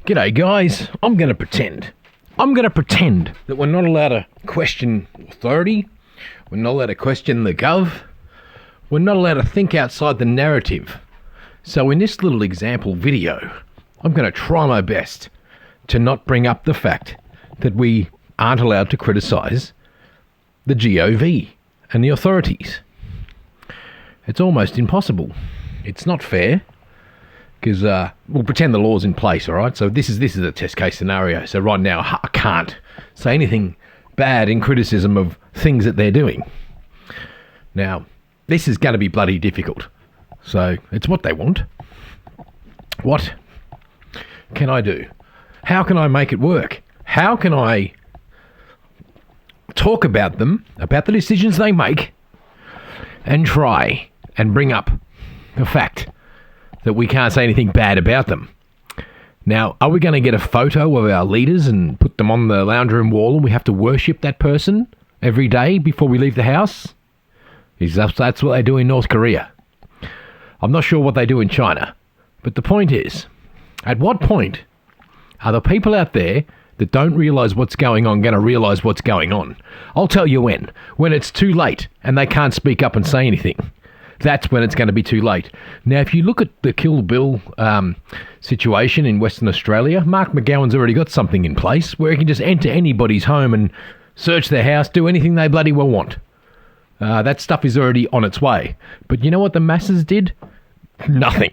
G'day guys, I'm going to pretend that we're not allowed to question authority, we're not allowed to question the gov, we're not allowed to think outside the narrative. So in this little example video, I'm going to try my best to not bring up the fact that we aren't allowed to criticise the GOV and the authorities. It's almost impossible. It's not fair. Because we'll pretend the law's in place, all right? So this is a test case scenario. So right now, I can't say anything bad in criticism of things that they're doing. Now, this is going to be bloody difficult. So it's what they want. What can I do? How can I make it work? How can I talk about them, about the decisions they make, and try and bring up the fact that we can't say anything bad about them? Now, are we going to get a photo of our leaders and put them on the lounge room wall and we have to worship that person every day before we leave the house? That's what they do in North Korea. I'm not sure what they do in China. But the point is, at what point are the people out there that don't realise what's going on going to realise what's going on? I'll tell you when. When it's too late and they can't speak up and say anything. That's when it's going to be too late. Now, if you look at the Kill Bill situation in Western Australia, Mark McGowan's already got something in place where he can just enter anybody's home and search their house, do anything they bloody well want. That stuff is already on its way. But you know what the masses did? Nothing.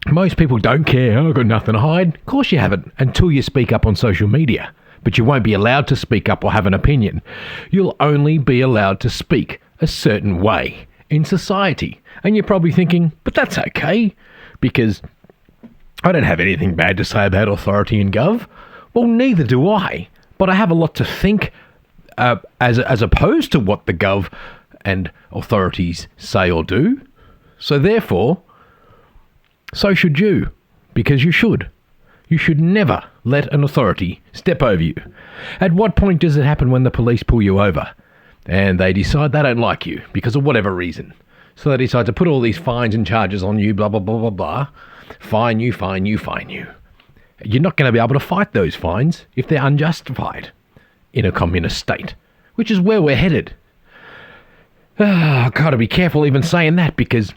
Most people don't care. Oh, I've got nothing to hide. Of course you haven't, until you speak up on social media. But you won't be allowed to speak up or have an opinion. You'll only be allowed to speak a certain way in society. And you're probably thinking, but that's okay, because I don't have anything bad to say about authority and gov. Well, neither do I. But I have a lot to think as opposed to what the gov and authorities say or do. So therefore, so should you, because you should. You should never let an authority step over you. At what point does it happen when the police pull you over and they decide they don't like you because of whatever reason? So they decide to put all these fines and charges on you, blah, blah, blah, blah, blah. Fine you, fine you, fine you. You're not going to be able to fight those fines if they're unjustified in a communist state, which is where we're headed. I've got to be careful even saying that, because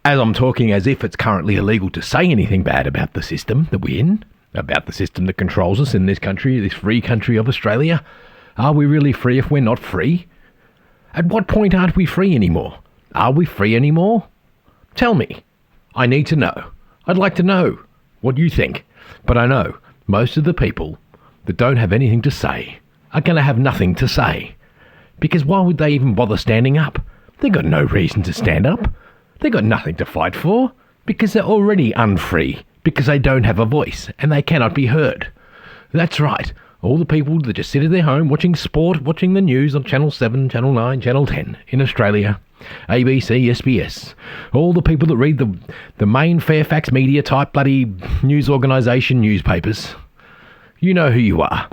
as I'm talking as if it's currently illegal to say anything bad about the system that we're in, about the system that controls us in this country, this free country of Australia. Are we really free if we're not free? At what point aren't we free anymore? Are we free anymore? Tell me. I need to know. I'd like to know what you think. But I know most of the people that don't have anything to say are going to have nothing to say. Because why would they even bother standing up? They've got no reason to stand up. They've got nothing to fight for, because they're already unfree, because they don't have a voice and they cannot be heard. That's right. All the people that just sit at their home watching sport, watching the news on Channel 7, Channel 9, Channel 10 in Australia, ABC, SBS. All the people that read the main Fairfax media type bloody news organisation newspapers. You know who you are.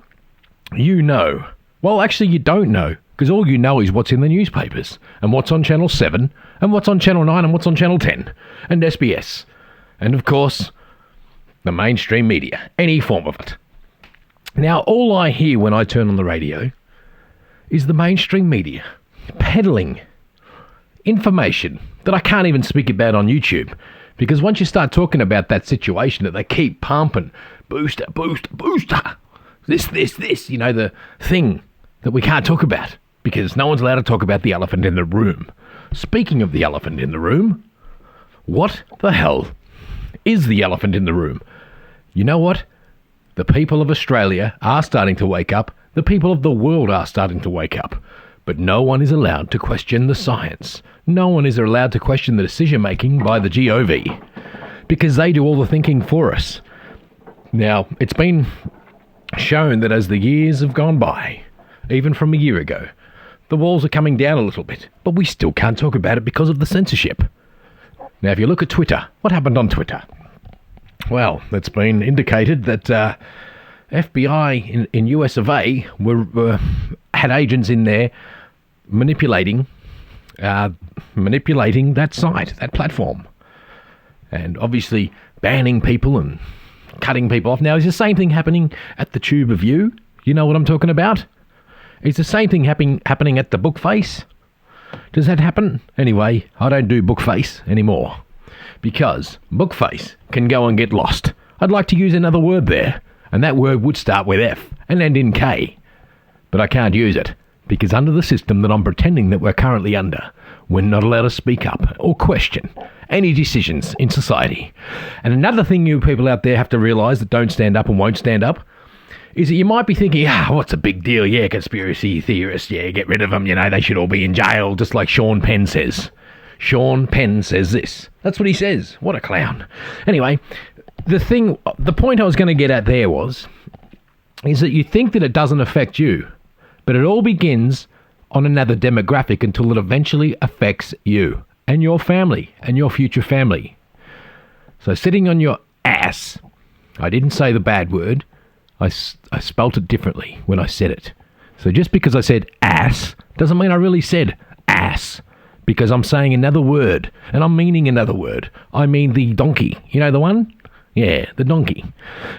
You know. Well, actually you don't know, because all you know is what's in the newspapers and what's on Channel 7 and what's on Channel 9 and what's on Channel 10 and SBS. And of course, the mainstream media, any form of it. Now, all I hear when I turn on the radio is the mainstream media peddling information that I can't even speak about on YouTube. Because once you start talking about that situation that they keep pumping, booster, booster, booster, this, you know, the thing that we can't talk about because no one's allowed to talk about the elephant in the room. Speaking of the elephant in the room, what the hell is the elephant in the room? You know what? The people of Australia are starting to wake up. The people of the world are starting to wake up. But no one is allowed to question the science. No one is allowed to question the decision-making by the GOV, because they do all the thinking for us. Now, it's been shown that as the years have gone by, even from a year ago, the walls are coming down a little bit, but we still can't talk about it because of the censorship. Now, if you look at Twitter, what happened on Twitter? Well, it's been indicated that FBI in US of A had agents in there manipulating that site, that platform, and obviously banning people and cutting people off. Now, is the same thing happening at the Tube of You? You know what I'm talking about? Is the same thing happening at the Bookface? Does that happen? Anyway, I don't do Bookface anymore because Bookface can go and get lost. I'd like to use another word there, and that word would start with F and end in K. But I can't use it because under the system that I'm pretending that we're currently under, we're not allowed to speak up or question any decisions in society. And another thing you people out there have to realise that don't stand up and won't stand up is that you might be thinking, what's a big deal? Yeah, conspiracy theorists, yeah, get rid of them. You know, they should all be in jail, just like Sean Penn says. Sean Penn says this. That's what he says. What a clown. Anyway, the point I was going to get at there is that you think that it doesn't affect you, but it all begins on another demographic until it eventually affects you and your family and your future family. So sitting on your ass, I didn't say the bad word. I spelt it differently when I said it. So just because I said ass doesn't mean I really said ass, because I'm saying another word and I'm meaning another word. I mean the donkey. You know the one? Yeah, the donkey.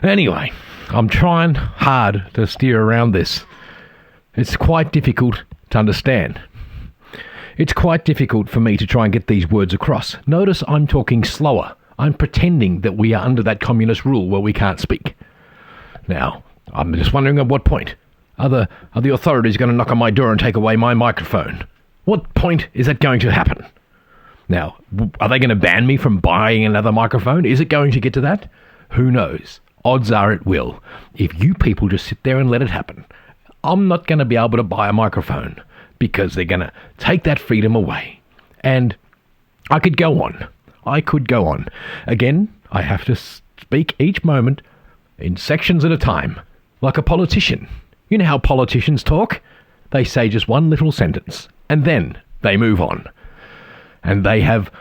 Anyway, I'm trying hard to steer around this. It's quite difficult to understand. It's quite difficult for me to try and get these words across. Notice I'm talking slower. I'm pretending that we are under that communist rule where we can't speak. Now, I'm just wondering at what point are the authorities going to knock on my door and take away my microphone? What point is that going to happen? Now, are they going to ban me from buying another microphone? Is it going to get to that? Who knows? Odds are it will. If you people just sit there and let it happen, I'm not going to be able to buy a microphone because they're going to take that freedom away. And I could go on. Again, I have to speak each moment in sections at a time, like a politician. You know how politicians talk? They say just one little sentence, and then they move on. And they have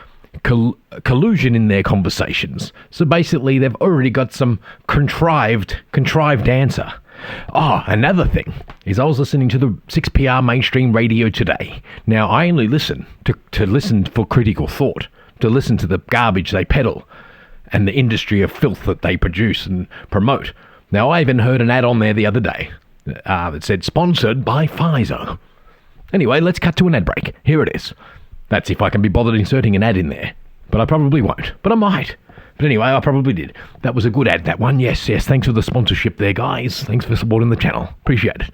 collusion in their conversations. So basically, they've already got some contrived answer. Oh, another thing is I was listening to the 6PR mainstream radio today. Now, I only listen to listen for critical thought, to listen to the garbage they peddle and the industry of filth that they produce and promote. Now, I even heard an ad on there the other day that said, sponsored by Pfizer. Anyway, let's cut to an ad break. Here it is. That's if I can be bothered inserting an ad in there. But I probably won't. But I might. But anyway, I probably did. That was a good ad, that one. Yes. Thanks for the sponsorship there, guys. Thanks for supporting the channel. Appreciate it.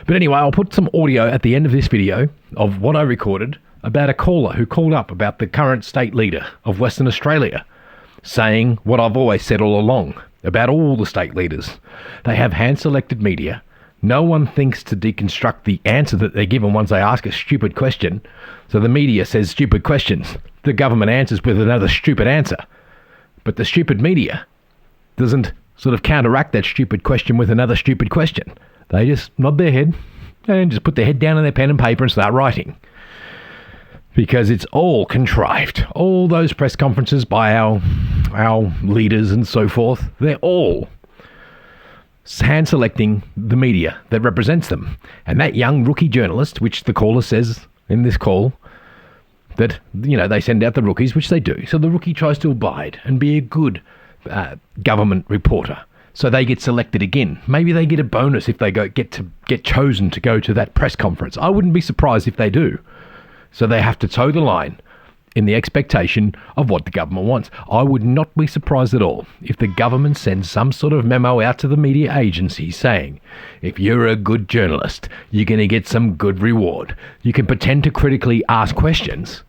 But anyway, I'll put some audio at the end of this video of what I recorded about a caller who called up about the current state leader of Western Australia, saying what I've always said all along about all the state leaders. They have hand-selected media. No one thinks to deconstruct the answer that they're given once they ask a stupid question. So the media says stupid questions. The government answers with another stupid answer. But the stupid media doesn't sort of counteract that stupid question with another stupid question. They just nod their head and just put their head down on their pen and paper and start writing. Because it's all contrived. All those press conferences by our leaders and so forth, they're all hand-selecting the media that represents them. And that young rookie journalist, which the caller says in this call, that, you know, they send out the rookies, which they do. So the rookie tries to abide and be a good government reporter. So they get selected again. Maybe they get a bonus if they get chosen to go to that press conference. I wouldn't be surprised if they do. So they have to toe the line in the expectation of what the government wants. I would not be surprised at all if the government sends some sort of memo out to the media agencies saying, if you're a good journalist, you're going to get some good reward. You can pretend to critically ask questions,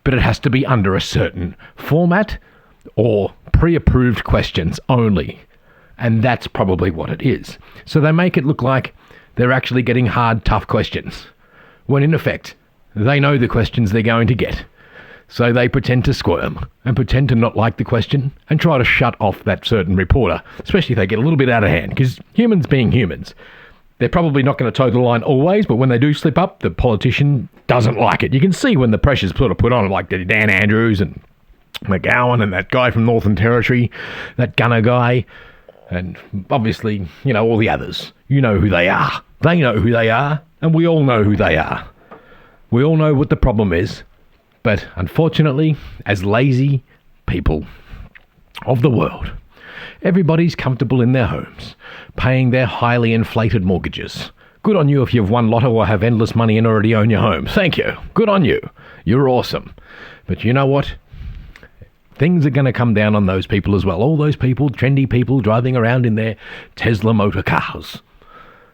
but it has to be under a certain format or pre-approved questions only. And that's probably what it is. So they make it look like they're actually getting hard, tough questions, when in effect, they know the questions they're going to get. So they pretend to squirm and pretend to not like the question and try to shut off that certain reporter, especially if they get a little bit out of hand. Because humans being humans, they're probably not going to toe the line always, but when they do slip up, the politician doesn't like it. You can see when the pressure's sort of put on, like Dan Andrews and McGowan and that guy from Northern Territory, that gunner guy, and obviously, you know, all the others. You know who they are. They know who they are, and we all know who they are. We all know what the problem is, but unfortunately, as lazy people of the world, Everybody's comfortable in their homes, paying their highly inflated mortgages. Good on you if you've won lotto or have endless money and already own your home. Thank you. Good on you. You're awesome. But you know what? Things are going to come down on those people as well. All those people, trendy people driving around in their Tesla motor cars.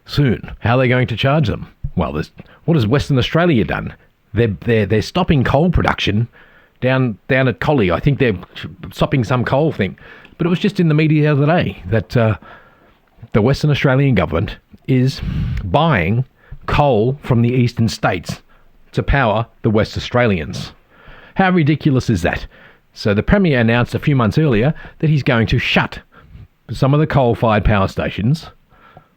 Soon. How are they going to charge them? Well, what has Western Australia done? They're stopping coal production down at Collie. I think they're stopping some coal thing. But it was just in the media the other day that the Western Australian government is buying coal from the eastern states to power the West Australians. How ridiculous is that? So the Premier announced a few months earlier that he's going to shut some of the coal-fired power stations,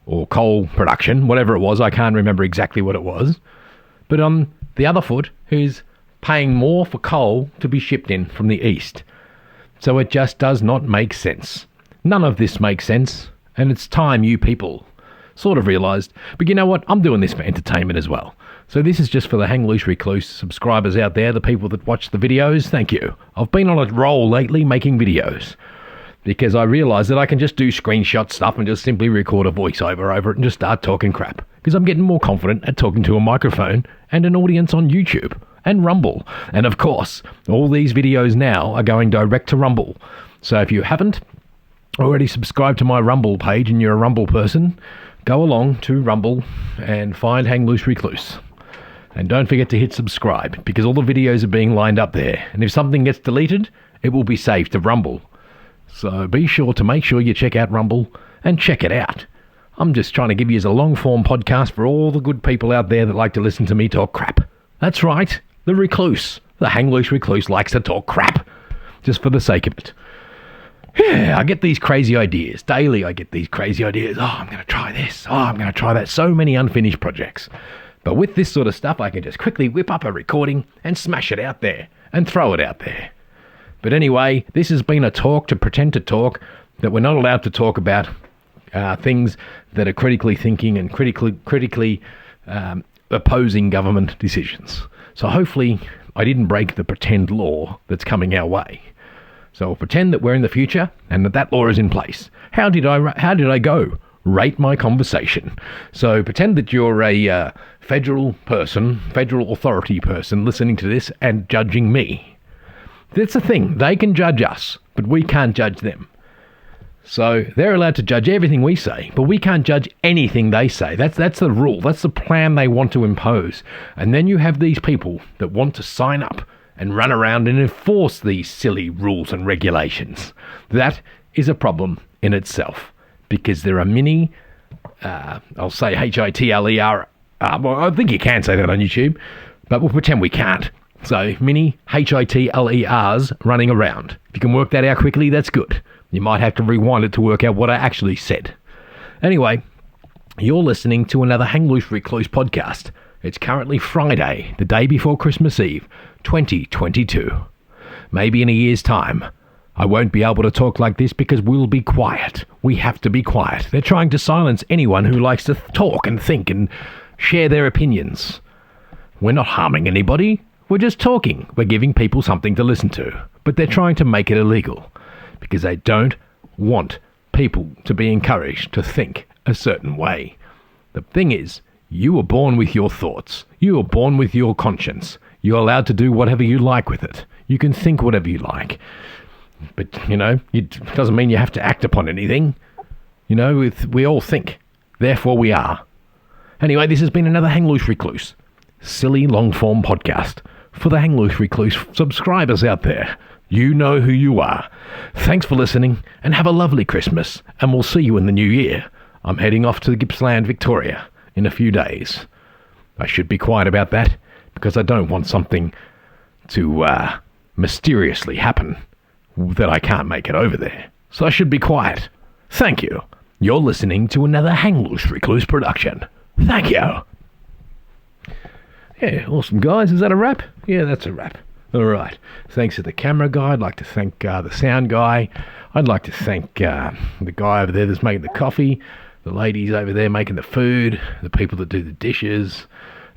or coal production, whatever it was. I can't remember exactly what it was. But on the other foot, he's paying more for coal to be shipped in from the east. So it just does not make sense. None of this makes sense, and it's time you people sort of realised. But you know what? I'm doing this for entertainment as well. So this is just for the Hang Loose Recluse subscribers out there, the people that watch the videos. Thank you. I've been on a roll lately making videos because I realised that I can just do screenshot stuff and just simply record a voiceover over it and just start talking crap. Because I'm getting more confident at talking to a microphone and an audience on YouTube and Rumble. And of course, all these videos now are going direct to Rumble. So if you haven't already subscribed to my Rumble page and you're a Rumble person, go along to Rumble and find Hang Loose Recluse. And don't forget to hit subscribe, because all the videos are being lined up there. And if something gets deleted, it will be saved to Rumble. So be sure to make sure you check out Rumble and check it out. I'm just trying to give you a long-form podcast for all the good people out there that like to listen to me talk crap. That's right, the recluse. The Hang Loose Recluse likes to talk crap, just for the sake of it. Yeah, I get these crazy ideas. Daily I get these crazy ideas. Oh, I'm going to try this. Oh, I'm going to try that. So many unfinished projects. But with this sort of stuff, I can just quickly whip up a recording and smash it out there and throw it out there. But anyway, this has been a talk to pretend to talk that we're not allowed to talk about things that are critically thinking and critically opposing government decisions. So hopefully I didn't break the pretend law that's coming our way. So we'll pretend that we're in the future and that law is in place. How did I go? Rate my conversation. So pretend that you're a federal authority person listening to this and judging me. That's the thing. They can judge us, but we can't judge them. So they're allowed to judge everything we say, but we can't judge anything they say. That's the rule. That's the plan they want to impose. And then you have these people that want to sign up and run around and enforce these silly rules and regulations. That is a problem in itself, because there are many, I'll say HITLER, well, I think you can say that on YouTube, but we'll pretend we can't. So many HITLERs running around. If you can work that out quickly, that's good. You might have to rewind it to work out what I actually said. Anyway, you're listening to another Hang Loose Recluse podcast. It's currently Friday, the day before Christmas Eve, 2022. Maybe in a year's time, I won't be able to talk like this because we'll be quiet. We have to be quiet. They're trying to silence anyone who likes to talk and think and share their opinions. We're not harming anybody. We're just talking. We're giving people something to listen to. But they're trying to make it illegal because they don't want people to be encouraged to think a certain way. The thing is, you were born with your thoughts. You were born with your conscience. You're allowed to do whatever you like with it. You can think whatever you like. But, it doesn't mean you have to act upon anything. We all think. Therefore we are. Anyway, this has been another Hang Loose Recluse. Silly long-form podcast for the Hang Loose Recluse subscribers out there. You know who you are. Thanks for listening, and have a lovely Christmas, and we'll see you in the new year. I'm heading off to Gippsland, Victoria, in a few days. I should be quiet about that, because I don't want something to mysteriously happen that I can't make it over there. So I should be quiet. Thank you. You're listening to another Hang Loose Recluse production. Thank you. Yeah, awesome, guys. Is that a wrap? Yeah, that's a wrap. All right. Thanks to the camera guy. I'd like to thank the sound guy. I'd like to thank the guy over there that's making the coffee, the ladies over there making the food, the people that do the dishes,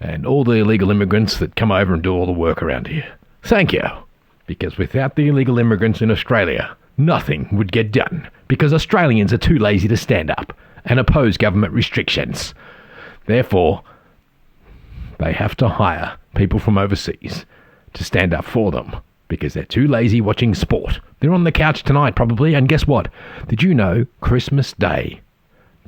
and all the illegal immigrants that come over and do all the work around here. Thank you. Because without the illegal immigrants in Australia, nothing would get done because Australians are too lazy to stand up and oppose government restrictions. Therefore, they have to hire people from overseas to stand up for them because they're too lazy watching sport. They're on the couch tonight probably, and guess what? Did you know Christmas Day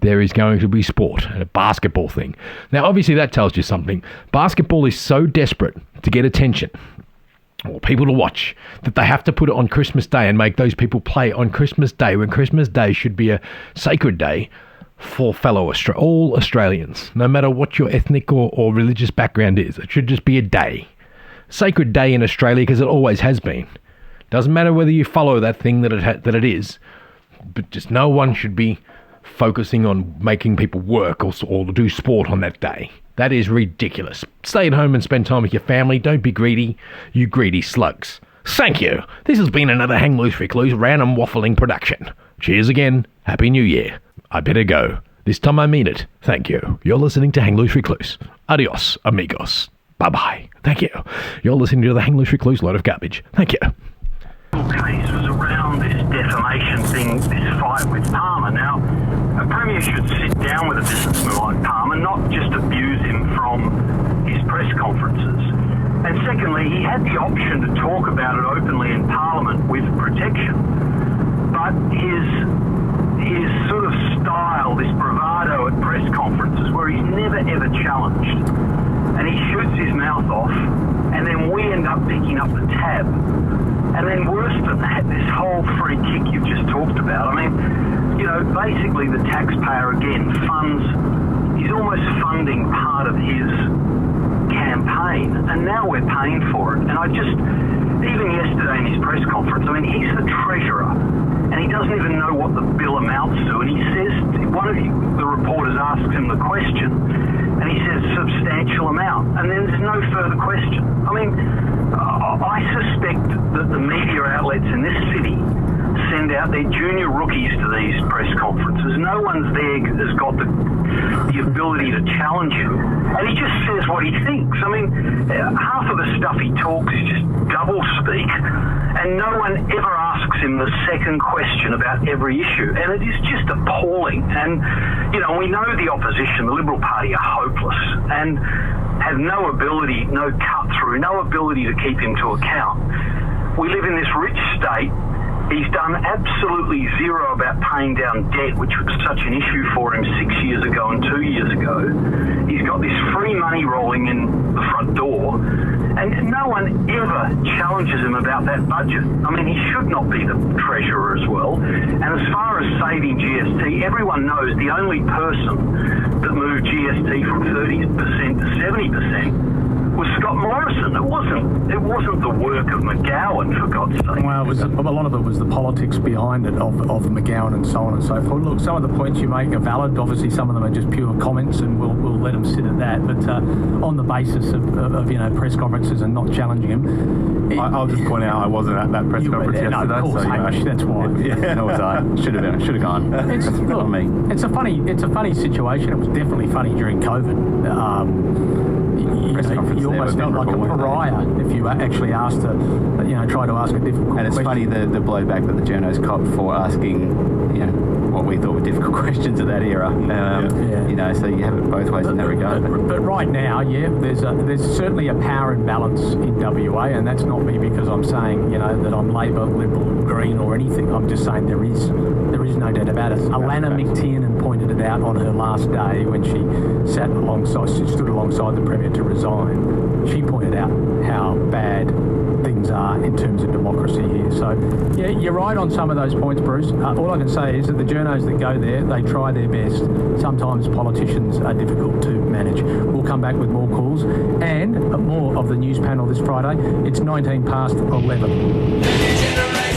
there is going to be sport and a basketball thing? Now, obviously that tells you something. Basketball is so desperate to get attention or people to watch that they have to put it on Christmas Day and make those people play on Christmas Day, when Christmas Day should be a sacred day for fellow all Australians, no matter what your ethnic or religious background is. It should just be a day. Sacred day in Australia, because it always has been. Doesn't matter whether you follow that thing that it is, but just no one should be focusing on making people work or do sport on that day. That is ridiculous. Stay at home and spend time with your family. Don't be greedy, you greedy slugs. Thank you. This has been another Hang Loose Recluse random waffling production. Cheers again. Happy New Year. I better go. This time I mean it. Thank you. You're listening to Hang Loose Recluse. Adios, amigos. Bye-bye. Thank you. You're listening to the Hang Loose Recluse load of garbage. Thank you. Case was around this defamation thing, this fight with Palmer. Now, a premier should sit down with a businessman like Palmer, not just abuse him from his press conferences. And secondly, he had the option to talk about it openly in Parliament with protection. But his sort of style, this bravado at press conferences where he's never ever challenged, and he shoots his mouth off, and then we end up picking up the tab. And then worse than that, this whole free kick you've just talked about. I mean, you know, basically the taxpayer again he's almost funding part of his campaign, and now we're paying for it. And even yesterday in his press conference, I mean, he's the treasurer, and he doesn't even know what the bill amounts to. And he says, one of the reporters asks him the question, and he says substantial amount, and then there's no further question. I mean, I suspect that the media outlets in this city send out their junior rookies to these press conferences. No one's there has got the ability to challenge him, and he just says what he thinks. I mean, half of the stuff he talks is just double speak, and no one ever asks him the second question about every issue, and it is just appalling. And, you know, we know the opposition, the Liberal Party, are hopeless and have no ability, no cut through, no ability to keep him to account. We live in this rich state. He's done absolutely zero about paying down debt, which was such an issue for him 6 years ago and 2 years ago. He's got this free money rolling in the front door, and no one ever challenges him about that budget. I mean, he should not be the treasurer as well. And as far as saving GST, everyone knows the only person that moved GST from 30% to 70% was Scott Morrison. It wasn't the work of McGowan, for God's sake. Well, a lot of it was the politics behind it of McGowan and so on and so forth. Look, some of the points you make are valid. Obviously, some of them are just pure comments, and we'll let them sit at that. But on the basis of press conferences and not challenging him, I'll just point out I wasn't at that press conference yesterday. No, of course, so that's why. Yeah, no, was I. Should have gone. It's a funny situation. It was definitely funny during COVID. You almost felt like a pariah if you actually asked to, try to ask a difficult question. And it's funny the blowback that the journos copped for asking, what we thought were difficult questions at that era. So you have it both ways in that regard. But right now, there's certainly a power imbalance in WA, and that's not me because I'm saying, that I'm Labor, Liberal, Green or anything. I'm just saying there is no doubt about it. Alana McTiernan pointed it out on her last day when she stood alongside the Premier to resign. She pointed out how bad things are in terms of democracy here. So, yeah, you're right on some of those points, Bruce. All I can say is that the journos that go there, they try their best. Sometimes politicians are difficult to manage. We'll come back with more calls and more of the news panel this Friday. It's 19 past 11.